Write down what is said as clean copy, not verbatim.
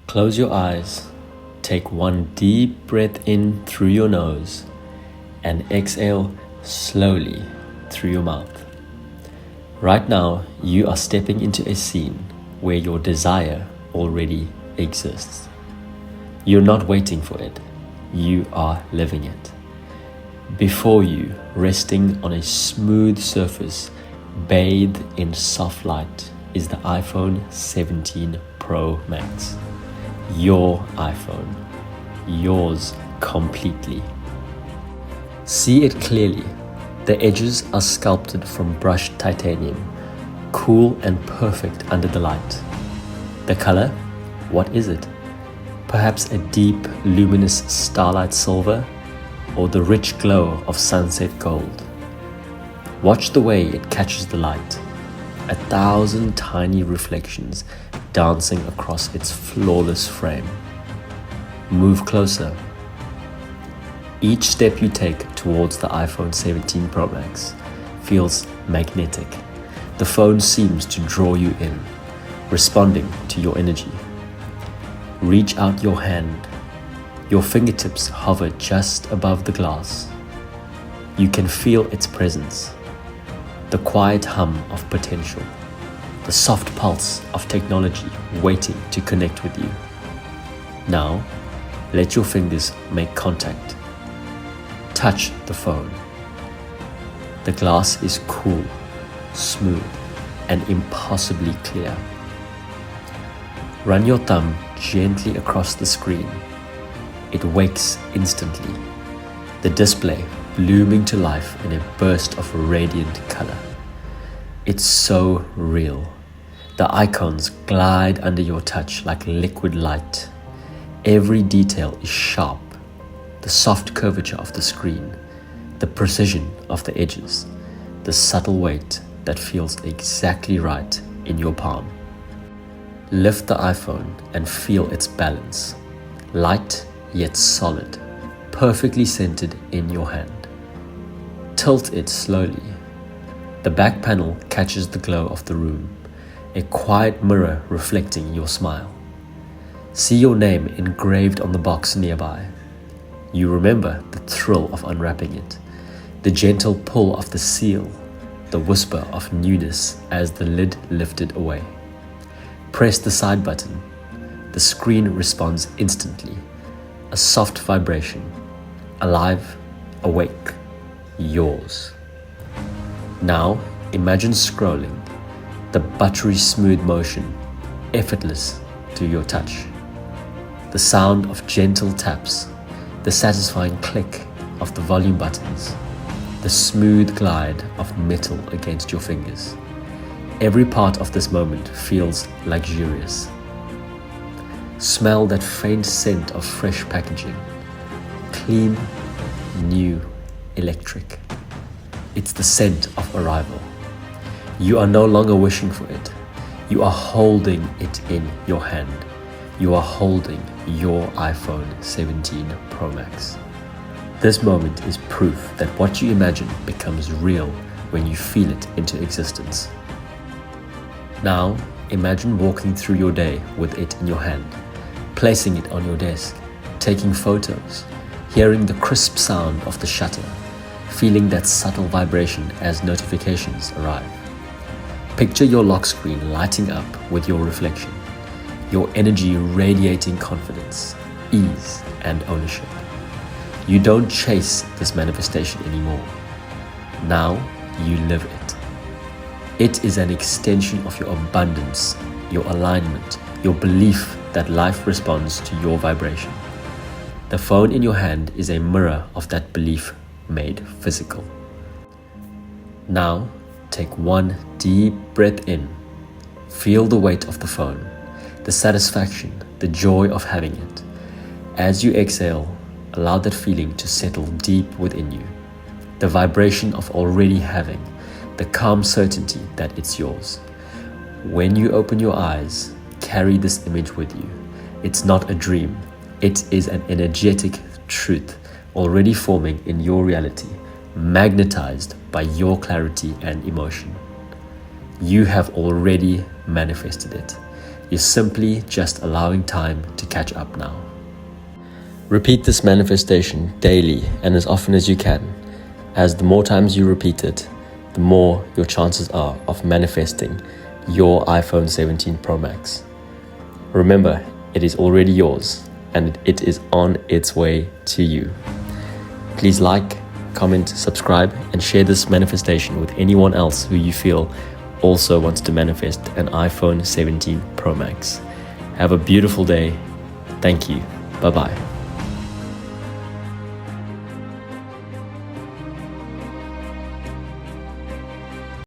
Close your eyes, take one deep breath in through your nose and exhale slowly through your mouth. Right now, you are stepping into a scene where your desire already exists. You're not waiting for it, you are living it. Before you, resting on a smooth surface, bathed in soft light, is the iPhone 17 Pro Max. Your iPhone, yours completely. See it clearly. The edges are sculpted from brushed titanium, cool and perfect under the light. The color? What is it? Perhaps a deep, luminous starlight silver, or the rich glow of sunset gold. Watch the way it catches the light, 1,000 tiny reflections dancing across its flawless frame. Move closer. Each step you take towards the iPhone 17 Pro Max feels magnetic. The phone seems to draw you in, responding to your energy. Reach out your hand. Your fingertips hover just above the glass. You can feel its presence, the quiet hum of potential, the soft pulse of technology waiting to connect with you. Now, let your fingers make contact. Touch the phone. The glass is cool, smooth, and impossibly clear. Run your thumb gently across the screen. It wakes instantly, the display blooming to life in a burst of radiant color. It's so real. The icons glide under your touch like liquid light. Every detail is sharp. The soft curvature of the screen, the precision of the edges, the subtle weight that feels exactly right in your palm. Lift the iPhone and feel its balance. Light yet solid, perfectly centered in your hand. Tilt it slowly. The back panel catches the glow of the room, a quiet mirror reflecting your smile. See your name engraved on the box nearby. You remember the thrill of unwrapping it, the gentle pull of the seal, the whisper of newness as the lid lifted away. Press the side button. The screen responds instantly. A soft vibration. Alive, awake, yours. Now, imagine scrolling, the buttery smooth motion, effortless to your touch. The sound of gentle taps, the satisfying click of the volume buttons, the smooth glide of metal against your fingers. Every part of this moment feels luxurious. Smell that faint scent of fresh packaging. Clean, new, electric. It's the scent of arrival. You are no longer wishing for it. You are holding it in your hand. You are holding your iPhone 17 Pro Max. This moment is proof that what you imagine becomes real when you feel it into existence. Now, imagine walking through your day with it in your hand, placing it on your desk, taking photos, hearing the crisp sound of the shutter, feeling that subtle vibration as notifications arrive. Picture your lock screen lighting up with your reflection, your energy radiating confidence, ease, and ownership. You don't chase this manifestation anymore. Now you live it. It is an extension of your abundance, your alignment, your belief that life responds to your vibration. The phone in your hand is a mirror of that belief made physical. Now, take one deep breath in. Feel the weight of the phone, the satisfaction, the joy of having it. As you exhale, allow that feeling to settle deep within you. The vibration of already having, the calm certainty that it's yours. When you open your eyes, carry this image with you. It's not a dream. It is an energetic truth already forming in your reality, magnetized by your clarity and emotion. You have already manifested it. You're simply just allowing time to catch up now. Repeat this manifestation daily and as often as you can, as the more times you repeat it, the more your chances are of manifesting your iPhone 17 Pro Max. Remember, it is already yours and it is on its way to you. Please like, comment, subscribe, and share this manifestation with anyone else who you feel also wants to manifest an iPhone 17 Pro Max. Have a beautiful day. Thank you. Bye-bye.